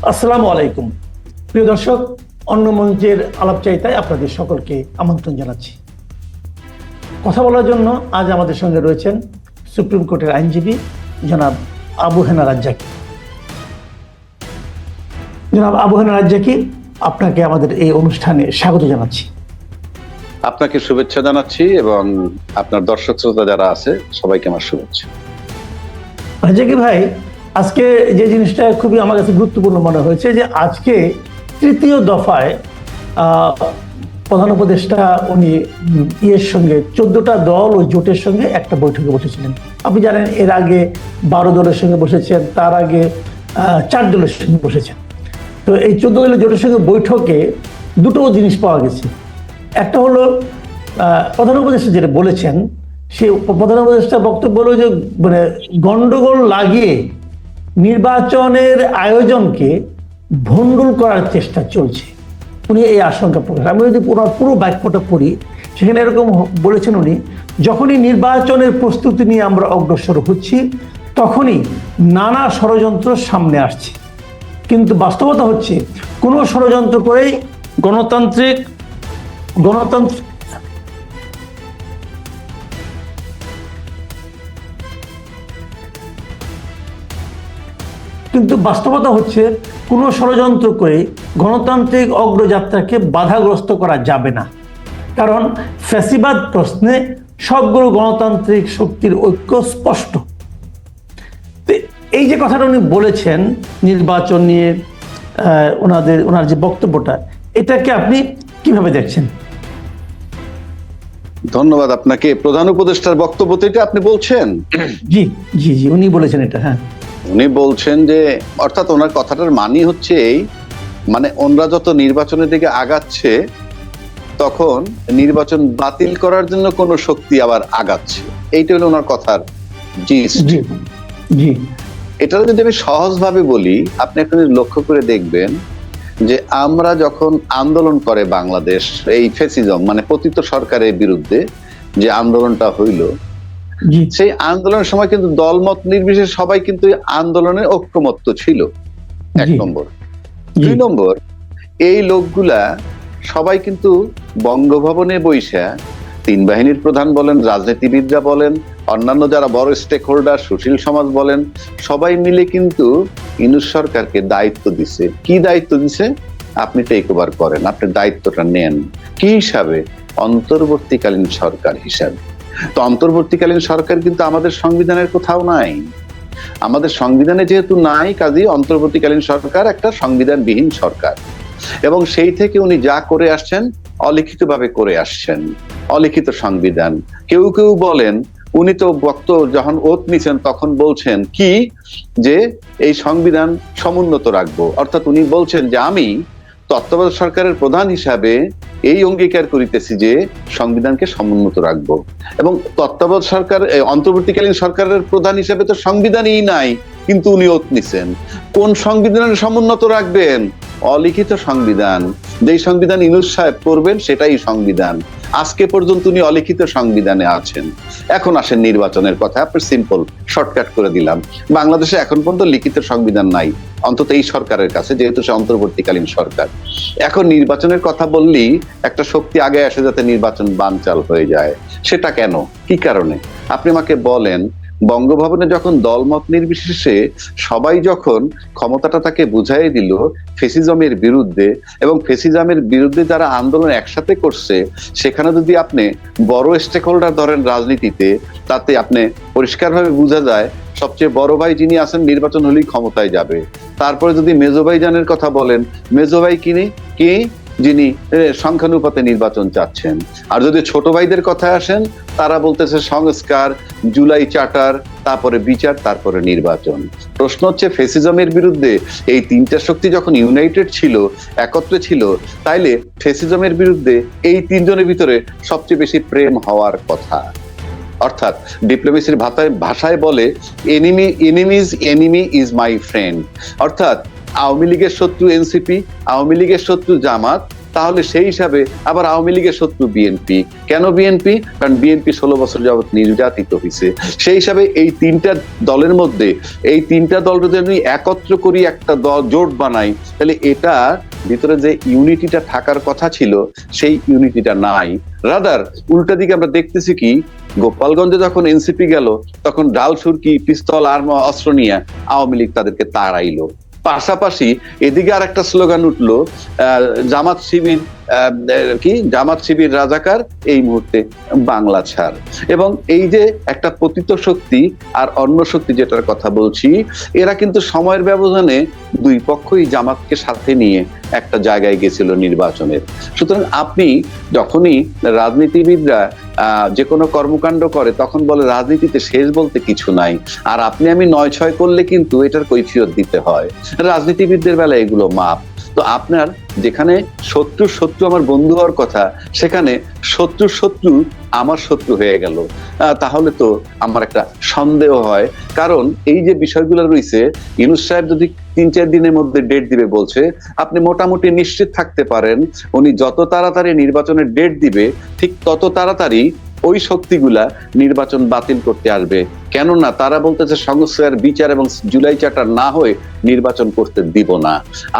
আসসালামু আলাইকুম প্রিয় দর্শক, অন্য মঞ্চের আলাপচারিতায় আপনাদের সকলকে আমন্ত্রণ জানাচ্ছি। কথা বলার জন্য আজ আমাদের সঙ্গে রয়েছেন সুপ্রিম কোর্টের আইনজীবী জনাব আবু হেনা রাজ্জাকী। জনাব আবু হেনা রাজ্জাকী, আপনাকে আমাদের এই অনুষ্ঠানে স্বাগত জানাচ্ছি। আপনাকে শুভেচ্ছা জানাচ্ছি এবং আপনার দর্শক শ্রোতা যারা আছে সবাইকে আমার শুভেচ্ছা। রাজ্জাকী ভাই, আজকে যে জিনিসটা খুবই আমার কাছে গুরুত্বপূর্ণ মনে হয়েছে যে আজকে তৃতীয় দফায় প্রধান উপদেষ্টা উনি ইয়ের সঙ্গে 14টা দল ও জোটের সঙ্গে একটা বৈঠকে বসেছিলেন। আপনি জানেন এর আগে 12 দলের সঙ্গে বসেছেন, তার আগে 4 দলের সঙ্গে বসেছেন। তো এই 14 দলের জোটের সঙ্গে বৈঠকে দুটো জিনিস পাওয়া গেছে। একটা হলো প্রধান উপদেষ্টা যেটা বলেছেন, সে প্রধান উপদেষ্টা বক্তব্য হলো যে মানে গন্ডগোল লাগিয়ে নির্বাচনের আয়োজনকে ভণ্ডুল করার চেষ্টা চলছে। উনি এই আশঙ্কা প্রকাশ, আমি যদি পুরো বাক্যটা পড়ি, সেখানে এরকম বলেছেন উনি, যখনই নির্বাচনের প্রস্তুতি নিয়ে আমরা অগ্রসর হচ্ছি তখনই নানা ষড়যন্ত্র সামনে আসছে, কিন্তু বাস্তবতা হচ্ছে কোনো ষড়যন্ত্র করেই গণতান্ত্রিক কিন্তু বাস্তবতা হচ্ছে কোনো ষড়যন্ত্র করে গণতান্ত্রিক অগ্রযাত্রাকে বাধাগ্রস্ত করা যাবে না। কারণ ফ্যাসিবাদ প্রশ্নে সবগুলো গণতান্ত্রিক শক্তির ঐক্য স্পষ্ট। এই যে কথাটা উনি বলেছেন নির্বাচন নিয়ে ওনার যে বক্তব্যটা, এটাকে আপনি কিভাবে দেখছেন? ধন্যবাদ আপনাকে। প্রধান উপদেষ্টার বক্তব্য তো এটা আপনি বলছেন? জি জি জি, উনি বলেছেন এটা। হ্যাঁ, উনি বলছেন যে, অর্থাৎ ওনার কথাটার মানি হচ্ছে এই, মানে ওনারা যত নির্বাচনের দিকে আগাচ্ছে তখন নির্বাচন বাতিল করার জন্য কোনো শক্তি আবার আগাচ্ছে। এইটা হলো ওনার কথার জিস্ট। জি, এটা যদি আমি সহজভাবে বলি, আপনি একটা লক্ষ্য করে দেখবেন যে আমরা যখন আন্দোলন করে বাংলাদেশ এই ফ্যাসিজম মানে পতিত সরকারের বিরুদ্ধে যে আন্দোলনটা হইল, সেই আন্দোলনের সময় কিন্তু দলমত নির্বিশেষে সবাই কিন্তু আন্দোলনে ঐক্যমত্য ছিল। 1 নম্বর। 2 নম্বর, এই লোকগুলা সবাই কিন্তু বঙ্গভবনে বৈশা 3 বাহিনীর প্রধান বলেন, রাজনীতিবিদরা বলেন, অন্যান্য যারা বড় স্টেক হোল্ডার, সুশীল সমাজ বলেন, সবাই মিলে কিন্তু ইউনূস সরকারকে দায়িত্ব দিছে। কি দায়িত্ব দিছে? আপনি টেক ওভার করেন, আপনি দায়িত্বটা নেন। কি হিসাবে? অন্তর্বর্তীকালীন সরকার হিসাবে। তো অন্তর্বর্তীকালীন সরকার কিন্তু আমাদের সংবিধানের কোথাও নাই। আমাদের সংবিধানে যেহেতু নাই, কাজেই অন্তর্বর্তীকালীন সরকার একটা সংবিধানবিহীন সরকার। এবং সেই থেকে উনি যা করে আসছেন অলিখিত ভাবে করে আসছেন, অলিখিত সংবিধান। কেউ কেউ বলেন, উনি তো যখন ওত নিছেন তখন বলছেন কি যে এই সংবিধান সমুন্নত রাখবো। অর্থাৎ উনি বলছেন যে আমি তত্ত্বাবধায়ক সরকারের প্রধান হিসাবে এই অঙ্গীকার করিতেছি যে সংবিধানকে সমুন্নত রাখবো। এবং তত্ত্বাবধায়ক সরকার, অন্তর্বর্তীকালীন সরকারের প্রধান হিসাবে তো সংবিধানই নাই, কিন্তু উনি ওত নিছেন। কোন সংবিধানের সমুন্নত রাখবেন? অলিখিত সংবিধান। যেই সংবিধান ইউনূস সাহেব করবেন সেটাই সংবিধান। আজকে পর্যন্ত উনি অলিখিত সংবিধানে আছেন। এখন আসেন নির্বাচনের কথা। আপনি সিম্পল শর্টকাট করে দিলাম। বাংলাদেশে এখন পর্যন্ত লিখিত সংবিধান নাই, অন্তত এই সরকারের কাছে, যেহেতু সে অন্তর্বর্তীকালীন সরকার। এখন নির্বাচনের কথা বললেই একটা শক্তি আগে আসে যাতে নির্বাচন বানচাল হয়ে যায়। সেটা কেন? কি কারণে? আপনি আমাকে বলেন। বঙ্গভবনে যখন দলমত নির্বিশেষে সবাই যখন ক্ষমতাটা তাকে বুঝাই দিল ফেসিজমের বিরুদ্ধে, এবং ফেসিজমের বিরুদ্ধে যারা আন্দোলন একসাথে করছে, সেখানে যদি আপনি বড় স্টেক হোল্ডার ধরেন রাজনীতিতে, তাতে আপনি পরিষ্কারভাবে বোঝা যায় সবচেয়ে বড় ভাই যিনি আছেন নির্বাচন হলেই ক্ষমতায় যাবে। তারপরে যদি মেজো ভাইজানের কথা বলেন, মেজো ভাই কি যিনি সংখ্যানুপাতে নির্বাচন চাচ্ছেন। আর যদি ছোট ভাইদের কথা আসেন, তারা বলতেছে সংস্কার, জুলাই চার্টার, তারপরে বিচার, তারপরে নির্বাচন। প্রশ্ন হচ্ছে ফেসিজমের বিরুদ্ধে এই 3টা শক্তি যখন ইউনাইটেড ছিল, একত্রে ছিল, তাইলে ফেসিজমের বিরুদ্ধে এই 3 জনের ভিতরে সবচেয়ে বেশি প্রেম হওয়ার কথা। অর্থাৎ ডিপ্লোমেসির ভাষায় বলে এনিমি ইজ মাই ফ্রেন্ড। অর্থাৎ আওয়ামী লীগের শত্রু এনসিপি, আওয়ামী লীগের শত্রু জামাত, তাহলে সেই হিসাবে আবার আওয়ামী লীগের শত্রু বিএনপি। কেন বিএনপি? কারণ বিএনপি 16 বছর যাবত নির্যাতিত হয়েছে। সেই হিসাবে এই তিনটা দলের মধ্যে, এই তিনটা দল যদি একত্র করি একটা দল জোট বানাই, তাহলে এটা ভিতরে যে ইউনিটিটা থাকার কথা ছিল সেই ইউনিটিটা নাই। রাদার উল্টা দিকে আমরা দেখতেছি কি, গোপালগঞ্জে যখন এনসিপি গেল তখন ডাল সুরকি পিস্তল আর অস্ত্র নিয়ে আওয়ামী লীগ তাদেরকে তাড়াইলো। পাশাপাশি এদিকে আর একটা স্লোগান উঠলো, জামাত শিবির জামাত শিবির রাজাকার, এই মুহূর্তে বাংলা ছাড়। এবং এই যে একটা পতিত শক্তি আর অন্য শক্তি যেটার কথা বলছি, এরা কিন্তু সময়ের ব্যবধানে দুই পক্ষই জামাতকে সাথে নিয়ে একটা জায়গায় গেছিল নির্বাচনের। সুতরাং আপনি যখনই রাজনীতিবিদরা যে কোনো কর্মকাণ্ড করে তখন বলে রাজনীতিতে শেষ বলতে কিছু নাই, আর আপনি আমি 9-6 করলে কিন্তু এটার কৈফিয়ত দিতে হয়। রাজনীতিবিদদের বেলায় এগুলো মাপ। তো আপনার যেখানে শত্রু আমার বন্ধু হওয়ার কথা, সেখানে শত্রু আমার শত্রু হয়ে গেল, তাহলে তো আমার একটা সন্দেহ হয়। কারণ এই যে বিষয়গুলো রয়েছে, ইউনূস সাহেব যদি 3-4 দিনের মধ্যে ডেট দিবে বলছে, আপনি মোটামুটি নিশ্চিত থাকতে পারেন উনি যত তাড়াতাড়ি নির্বাচনের ডেট দিবে ঠিক তত তাড়াতাড়ি ওই শক্তিগুলা নির্বাচন বাতিল করতে আসবে। কেননা তারা বলতেছে সংস্কার, বিচার এবং জুলাই চার্টার না হয়ে নির্বাচন করতে দিব না।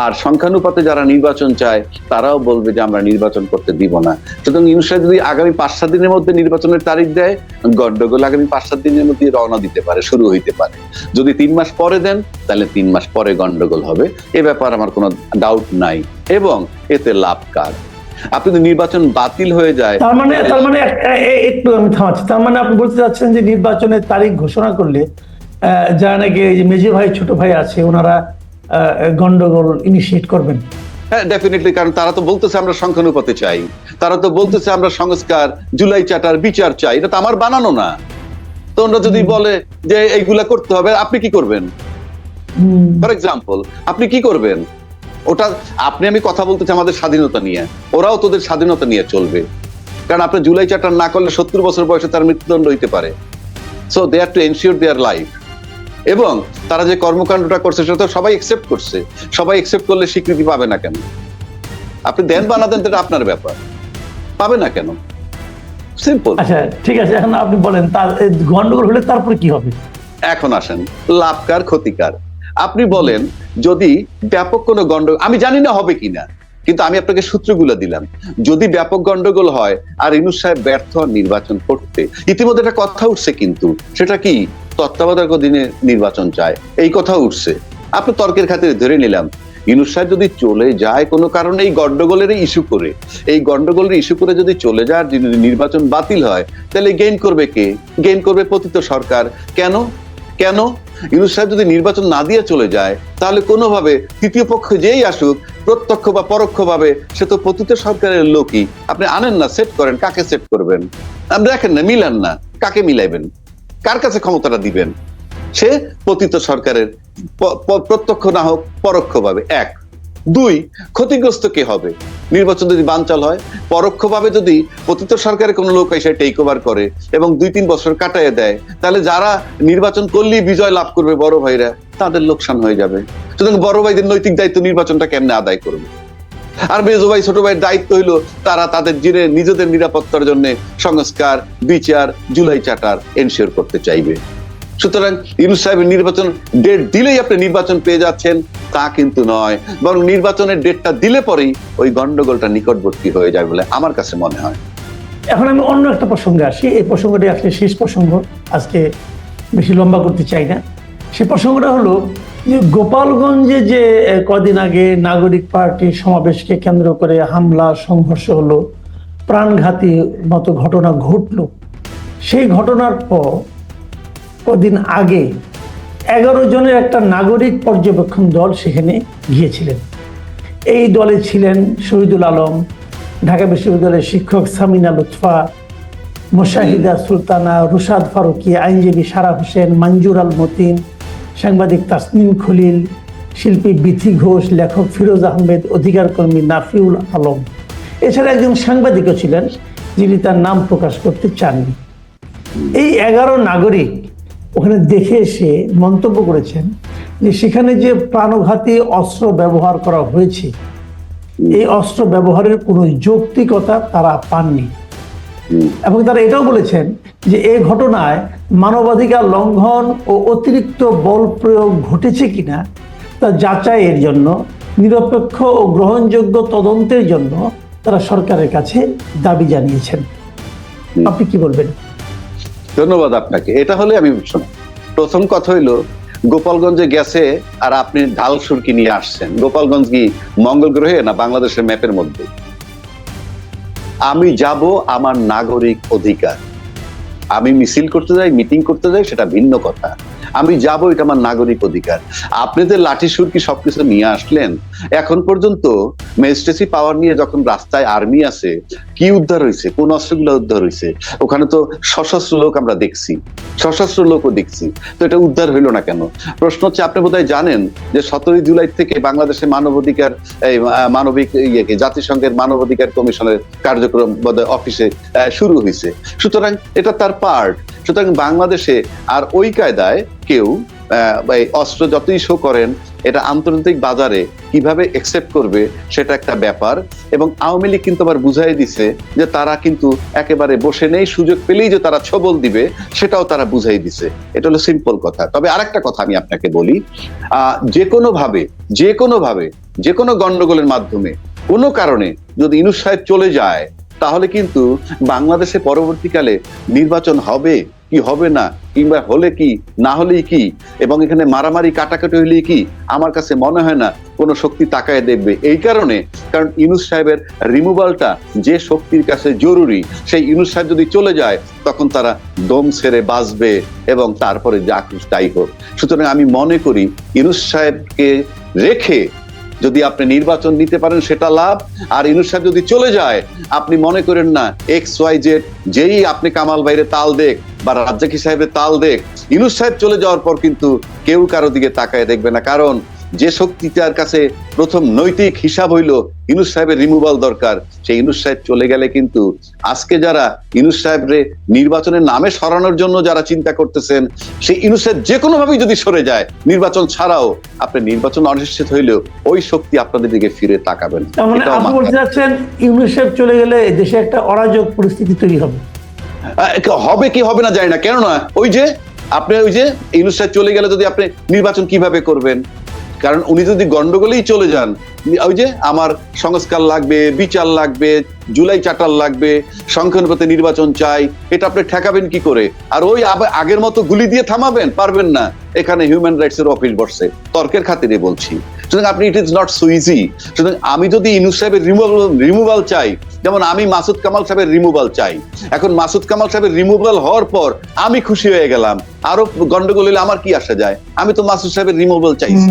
আর সংখ্যানুপাতে যারা নির্বাচন চায় তারাও বলবে যে আমরা নির্বাচন করতে দিব না। সুতরাং ইউনূস সাহেব যদি আগামী 5-7 দিনের মধ্যে নির্বাচনের তারিখ দেয়, গন্ডগোল আগামী 5-7 দিনের মধ্যে রওনা দিতে পারে, শুরু হইতে পারে। যদি 3 মাস পরে দেন, তাহলে 3 মাস পরে গন্ডগোল হবে, এ ব্যাপার আমার কোনো ডাউট নাই। এবং এতে লাভ কার? আপনি তো নির্বাচন বাতিল হয়ে যায়, তার মানে একটু আমি থামাচ্ছি। তার মানে আপনি বলতে চাচ্ছেন যে নির্বাচনের তারিখ ঘোষণা করলে যারা নাকি এই যে মেজো ভাই ছোট ভাই আছে ওনারা গন্ডগোল ইনিশিয়েট করবেন? হ্যাঁ, ডেফিনেটলি। কারণ তারা তো বলতেছে আমরা সংখ্যানুপাতে চাই, তারা তো বলতেছে আমরা সংস্কার, জুলাই চার্টার, বিচার চাই। এটা তো আমার বানানো না। তো ওরা যদি বলে যে এইগুলা করতে হবে, আপনি কি করবেন? ফর এক্সাম্পল, আপনি কি করবেন? ওটা আপনি আমি কথা বলতেছি আমাদের স্বাধীনতা নিয়ে, ওরাও তোদের স্বাধীনতা নিয়ে চলবে। কারণ আপনি জুলাই চার্টার না করলে 70 বছর বয়সে তার মৃত্যুদণ্ড হইতে পারে। So they are to ensure their life. এবং তারা যে কর্মকাণ্ডটা করছে সেটা তো সবাই একসেপ্ট করছে। সবাই একসেপ্ট করলে স্বীকৃতি পাবে না কেন? আপনি দেন বা না দেন, এটা আপনার ব্যাপার, পাবে না কেন? সিম্পল। আচ্ছা, ঠিক আছে। এখন আপনি বলেন তার গন্ডগোল হলে তারপরে কি হবে? এখন আসেন লাভকার ক্ষতিকার। আপনি বলেন যদি ব্যাপক কোনো গন্ডগোল, আমি জানি না হবে কিনা, কিন্তু আমি আপনাকে সূত্রগুলো দিলাম। যদি ব্যাপক গন্ডগোল হয় আর ইউনূস সাহেব ব্যর্থ নির্বাচন করতে, ইতিমধ্যে একটা কথা উঠছে, কিন্তু সেটা কি? তত্ত্বাবধায়ক দিনে নির্বাচন চায়, এই কথা উঠছে। আপনি তর্কের খাতিরে ধরে নিলাম ইউনূস সাহেব যদি চলে যায় কোনো কারণে, এই গন্ডগোলের ইস্যু করে, এই গন্ডগোলের ইস্যু করে যদি চলে যায়, যদি নির্বাচন বাতিল হয়, তাহলে গেইন করবে কে? গেইন করবে পতিত সরকার। কেন? ইউনূস সাহেব যদি নির্বাচন না দিয়ে চলে যায়, তাহলে কোনোভাবে তৃতীয় পক্ষ যেই আসুক, প্রত্যক্ষ বা পরোক্ষভাবে সে তো পতিত সরকারের লোকই। আপনি আনেন না, সেট করেন, কাকে সেট করবেন? আপনি দেখেন না, মিলান না, কাকে মিলাইবেন? কার কাছে ক্ষমতাটা দিবেন? সে পতিত সরকারের, প্রত্যক্ষ না হোক পরোক্ষভাবে। 1, 2, ক্ষতিগ্রস্ত কে হবে নির্বাচন যদি বানচাল হয়? পরোক্ষভাবে যদি পতিত সরকারের কোনো লোক এসে টেক ওভার করে এবং 2-3 বছর কাটাইয়ে দেয়, তাহলে যারা নির্বাচন করলেই বিজয় লাভ করবে, বড় ভাইরা, তাদের লোকসান হয়ে যাবে। সুতরাং বড় ভাইদের নৈতিক দায়িত্ব নির্বাচনটা কেমনে আদায় করবে? আর মেজো ভাই ছোট ভাইয়ের দায়িত্ব হইলো তারা তাদের নিজেদের নিরাপত্তার জন্য সংস্কার, বিচার, জুলাই চার্টার এনশিওর করতে চাইবে। সুতরাং ইউনূস সাহেবের নির্বাচন ডেট দিলেই আপনি নির্বাচন পেয়ে যাচ্ছেন তা কিন্তু নয়, বরং নির্বাচনের ডেটটা দিলে পরেই ওই গন্ডগোলটা নিকটবর্তী হয়ে যায় বলে আমার কাছে মনে হয়। এখন আমি অন্য একটা প্রসঙ্গে আসি। এই প্রসঙ্গটি আসলে শেষ প্রসঙ্গ, আজকে বেশি লম্বা করতে চাই না। সে প্রসঙ্গটা হলো যে গোপালগঞ্জে যে কদিন আগে নাগরিক পার্টির সমাবেশকে কেন্দ্র করে হামলা সংঘর্ষ হলো, প্রাণঘাতী মতো ঘটনা ঘটলো। সেই ঘটনার পর কদিন আগে 11 জনের একটা নাগরিক পর্যবেক্ষণ দল সেখানে গিয়েছিলেন। এই দলে ছিলেন শহীদুল আলম, ঢাকা বিশ্ববিদ্যালয়ের শিক্ষক সামিনা লুৎফা, মোশাহিদা সুলতানা, রুশাদ ফারুকি, আইনজীবী সারা হোসেন, মঞ্জুর আল মতিন, সাংবাদিক তাসনিম খলিল, শিল্পী বিথি ঘোষ, লেখক ফিরোজ আহমেদ, অধিকার কর্মী নাফিউল আলম। এছাড়া একজন সাংবাদিকও ছিলেন যিনি তার নাম প্রকাশ করতে চাননি। এই 11 নাগরিক ওখানে দেখে এসে মন্তব্য করেছেন যে সেখানে যে প্রাণঘাতী অস্ত্র ব্যবহার করা হয়েছে এই অস্ত্র ব্যবহারের কোনো যৌক্তিকতা তারা পাননি। এবং তারা এটাও বলেছেন যে এই ঘটনায় মানবাধিকার লঙ্ঘন ও অতিরিক্ত বল প্রয়োগ ঘটেছে কিনা তা যাচাইয়ের জন্য নিরপেক্ষ ও গ্রহণযোগ্য তদন্তের জন্য তারা সরকারের কাছে দাবি জানিয়েছেন। আপনি কি বলবেন? ধন্যবাদ আপনাকে। এটা হলে আমি প্রথম কথা হইলো, গোপালগঞ্জে গেছে আর আপনি ঢাল সুরকি নিয়ে আসছেন। গোপালগঞ্জ কি মঙ্গল গ্রহে না বাংলাদেশের ম্যাপের মধ্যে? আমি যাব আমার নাগরিক অধিকার। আমি মিছিল করতে যাই, মিটিং করতে যাই, সেটা ভিন্ন কথা। আমি যাব, এটা আমার নাগরিক অধিকার। আপনি যে লাঠি সুরকি সবকিছু নিয়ে আসলেন, এখন পর্যন্ত ম্যাজিস্ট্রেসি পাওয়ার নিয়ে যখন রাস্তায় আর্মি আছে, কি উদ্ধার হয়েছে? কোন অস্ত্রগুলো উদ্ধার হয়েছে? ওখানে তো সশস্ত্র লোক আমরা দেখছি, সশস্ত্র লোকও দেখছি, তো এটা উদ্ধার হইলো না কেন? প্রশ্ন হচ্ছে, আপনি বোধহয় জানেন যে 17 জুলাই থেকে বাংলাদেশে মানবাধিকার মানবিক জাতিসংঘের মানবাধিকার কমিশনের কার্যক্রম বোধহয় অফিসে শুরু হয়েছে। সুতরাং এটা তার পার্ট। সুতরাং বাংলাদেশে আর ওই কায়দায় কেউ অস্ত্র যতই শো করেন, এটা আন্তর্জাতিক বাজারে কিভাবে একসেপ্ট করবে সেটা একটা ব্যাপার। এবং আওয়ামী লীগ কিন্তু আবার বুঝাই দিছে যে তারা কিন্তু একেবারে বসে নেই, সুযোগ পেলেই যে তারা ছবল দিবে সেটাও তারা বুঝাই দিছে। এটা হলো সিম্পল কথা। তবে আরেকটা কথা আমি আপনাকে বলি, যে কোনো গন্ডগোলের মাধ্যমে কোনো কারণে যদি ইউনূস সাহেব চলে যায়, তাহলে কিন্তু বাংলাদেশে পরবর্তীকালে নির্বাচন হবে কি হবে না, কিংবা হলে কি না হলেই কি, এবং এখানে মারামারি কাটাকাটি হলেই কি, আমার কাছে মনে হয় না কোনো শক্তি তাকায় দেখবে। এই কারণ ইউনূস সাহেবের রিমুভালটা যে শক্তির কাছে জরুরি, সেই ইউনূস সাহেব যদি চলে যায়, তখন তারা দম ছেড়ে বাঁচবে এবং তারপরে যা খুশি তাই হোক। সুতরাং আমি মনে করি ইউনূস সাহেবকে রেখে যদি আপনি নির্বাচন নিতে পারেন সেটা লাভ। আর ইউনূস সাহেব যদি চলে যায়, আপনি মনে করেন না XYZ যেই আপনি কামাল ভাইরে তাল দেখ বা রাজ্জাকি সাহেবের তাল দেখ, ইউনূস সাহেব চলে যাওয়ার পর কিন্তু কেউ কারো দিকে তাকায় দেখবে না। কারণ যে শক্তিটার কাছে প্রথম নৈতিক হিসাব হইল ইউনূস সাহেবের রিমুভাল দরকার, সেই ইউনূস সাহেব চলে গেলে কিন্তু আজকে যারা ইউনূস সাহেবরে নির্বাচনের নামে সরানোর জন্য যারা চিন্তা করতেছেন, সেই ইউনূস সাহেব যে কোনো ভাবেই যদি সরে যায়, নির্বাচন ছাড়াও আপনি নির্বাচন অনিশ্চিত হইলেও ওই শক্তি আপনাদের দিকে ফিরে তাকাবেন। আপনি বলতে চাচ্ছেন ইউনূস সাহেব চলে গেলে দেশে একটা অরাজক পরিস্থিতি তৈরি হবে? হবে কি হবে না জানি না, কেননা ওই যে ইউনূস সাহেব চলে গেলে যদি আপনি নির্বাচন কিভাবে করবেন? কারণ উনি যদি গন্ডগোলেই চলে যান, ওই যে আমার সংস্কার লাগবে, বিচার লাগবে, জুলাই চার্টার লাগবে, সংখ্যানুপাতে নির্বাচন চাই, এটা আপনি ঠেকাবেন কি করে? আর ওই আগের মতো গুলি দিয়ে থামাবেন? পারবেন না। এখানে হিউম্যান রাইটস এর অফিস বসছে, তর্কের খাতিরে বলছি। সুতরাং আপনি it is not so easy. সুতরাং আমি যদি ইউনূস সাহেবের রিমুভাল চাই, যেমন আমি মাসুদ কামাল সাহেবের রিমুভাল চাই, এখন মাসুদ কামাল সাহেবের রিমুভাল হওয়ার পর আমি খুশি হয়ে গেলাম, আরো গন্ডগোল হলে আমার কি আসা যায়? আমি তো মাসুদ সাহেবের রিমুভাল চাইছি।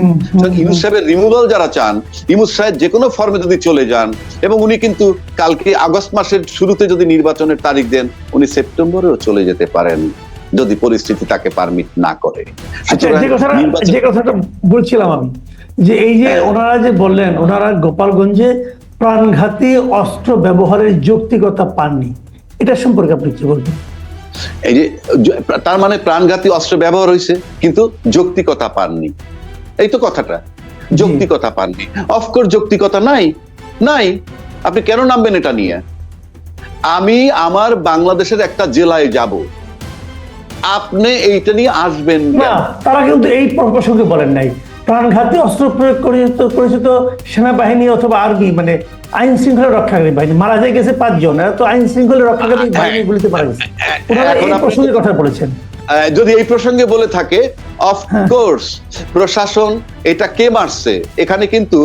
ইউনূস সাহেবের রিমুভাল যারা চান, ইউনূস সাহেব যে কোনো ফর্মে যদি চলে যান, এবং উনি কিন্তু কালকে আগস্ট মাসের শুরুতে যদি নির্বাচনের তারিখ দেন, উনি সেপ্টেম্বরেও চলে যেতে পারেন যদি পরিস্থিতি তাকে পারমিট না করে। যে কথাটা বলছিলাম আমি, যে এই যে ওনারা যে বললেন ওনারা গোপালগঞ্জে প্রাণঘাতী অস্ত্র ব্যবহারের যৌক্তিকতা পাননি, এটা সম্পর্কে আপনি কি বলবেন? এই যে তার মানে প্রাণঘাতী অস্ত্র ব্যবহার হয়েছে কিন্তু যৌক্তিকতা পাননি, এই তো কথাটা। যৌক্তিকতা পাননি, অফকোর্স যৌক্তিকতা নাই। আপনি কেন নামবেন এটা নিয়ে? আমি আমার বাংলাদেশের একটা জেলায় যাব, আপনি এইটা নিয়ে আসবেন না? তারা কিন্তু এই প্রসঙ্গে বলেন নাই। প্রাণঘাতী অস্ত্র প্রয়োগ করেছে তো সেনাবাহিনী অথবা আর্মি, মানে আইন শৃঙ্খলা রক্ষাকারী বাহিনী। মারা যায় গেছে 5 জন, তো আইন শৃঙ্খলা রক্ষাকারী বাহিনী বলতে পারা গেছে। ওনারা এই প্রসঙ্গে কথা বলেছেন। যদি এই প্রসঙ্গে বলে থাকে, অফকোর্স প্রশাসন এটা কে মারছে, এখানে কিন্তু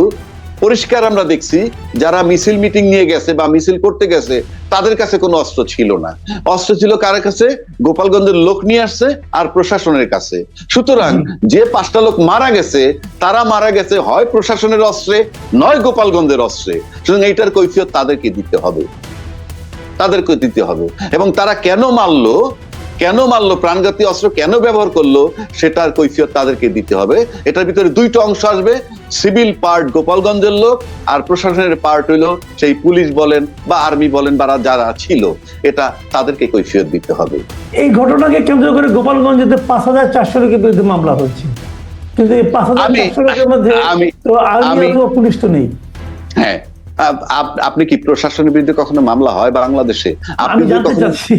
পরিষ্কার আমরা দেখছি যারা মিছিল মিটিং নিয়ে গেছে বা মিছিল করতে গেছে, তাদের কাছে কোনো অস্ত্র ছিল না। অস্ত্র ছিল কার কাছে? গোপালগঞ্জের লোক নিয়ে আসছে আর প্রশাসনের কাছে। সুতরাং যে 5টা লোক মারা গেছে, তারা মারা গেছে হয় প্রশাসনের অস্ত্রে, নয় গোপালগঞ্জের অস্ত্রে। সুতরাং এইটার কৈফিয়ত তাদেরকে দিতে হবে। এবং তারা কেন মারলো, প্রাণঘাতী অস্ত্র কেন ব্যবহার করলো, সেটার কৈফিয়ত তাদেরকে দিতে হবে। এটার ভিতরে 2টা অংশ আসবে, সিভিল পার্ট গোপালগঞ্জের লোক, আর প্রশাসনের পার্ট হইলো সেই পুলিশ বলেন বা আর্মি বলেন বা যারা ছিল, এটা তাদেরকে কৈফিয়ত দিতে হবে। এই ঘটনাকে কেন্দ্র করে গোপালগঞ্জে 5400 লোকের বিরুদ্ধে মামলা হচ্ছে, কিন্তু এই 5400 লোকের মধ্যে তো আর্মি অথবা পুলিশ তো নেই। হ্যাঁ, আপনি কি প্রশাসনের বিরুদ্ধে কখনো মামলা হয় বাংলাদেশে? আপনি আমি যদি জানতে কখনো, চাচ্ছি।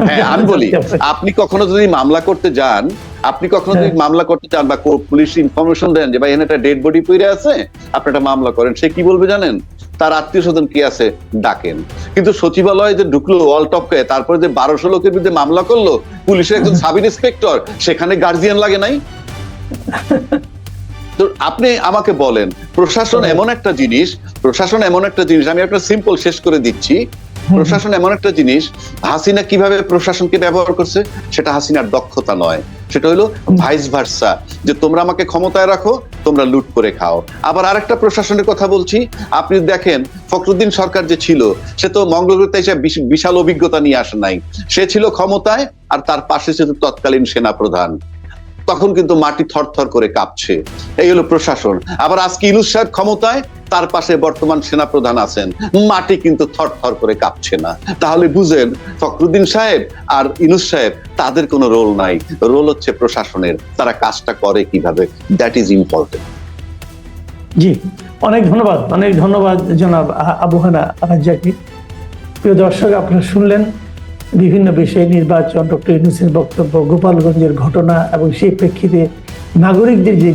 হ্যাঁ আমি বলি, আপনি কখনো যদি মামলা করতে যান, আপনি কখনো যদি মামলা করতে চান বা পুলিশ ইনফরমেশন দেন যে ভাই এখানে একটা ডেড বডি পড়ে আছে, আপনি একটা মামলা করেন, সে কি বলবে জানেন? তার আত্মীয় স্বজন কি আছে ডাকেন। কিন্তু সচিবালয়ে যে ঢুকলো ওয়াল টপকে, তারপরে যে 1200 লোকের বিরুদ্ধে মামলা করলো, পুলিশের একজন সাব ইন্সপেক্টর, সেখানে গার্জিয়ান লাগে নাই? তো আপনি আমাকে বলেন, প্রশাসন এমন একটা জিনিস, আমি একটা সিম্পল শেষ করে দিচ্ছি। প্রশাসন এমন একটা জিনিস, হাসিনা কিভাবে প্রশাসনকে ব্যবহার করছে সেটা হাসিনার দক্ষতা নয়, সেটা হলো ভাইস ভার্সা, যে তোমরা আমাকে ক্ষমতায় রাখো, তোমরা লুট করে খাও। আবার আরেকটা প্রশাসনের কথা বলছি, আপনি দেখেন ফখরুদ্দিন সরকার যে ছিল, সে তো মঙ্গলগ্রহে এসে বিশাল অভিজ্ঞতা নিয়ে আসে নাই, সে ছিল ক্ষমতায় আর তার পাশে ছিল তৎকালীন সেনা প্রধান, তখন কিন্তু মাটি থরথর করে কাঁপছে। এই হলো প্রশাসন। আবার আজকে ইউনূস সাহেব ক্ষমতায়, তার পাশে বর্তমান সেনাপ্রধান আছেন, মাটি কিন্তু থরথর করে কাঁপছে না। তাহলে বুঝেন ফখরুদ্দিন সাহেব আর ইউনূস সাহেব, তাদের কোনো রোল নাই, রোল হচ্ছে প্রশাসনের। তারা কাজটা করে কিভাবে, দ্যাট ইজ ইম্পর্টেন্ট। জি, অনেক ধন্যবাদ জনাব আবু হানা রাজ্জাকী। প্রিয় দর্শক, আপনারা শুনলেন বিভিন্ন বিষয়ে, নির্বাচন, ডক্টর ইউনূসের বক্তব্য, গোপালগঞ্জের ঘটনা এবং সেই প্রেক্ষিতে নাগরিকদের যে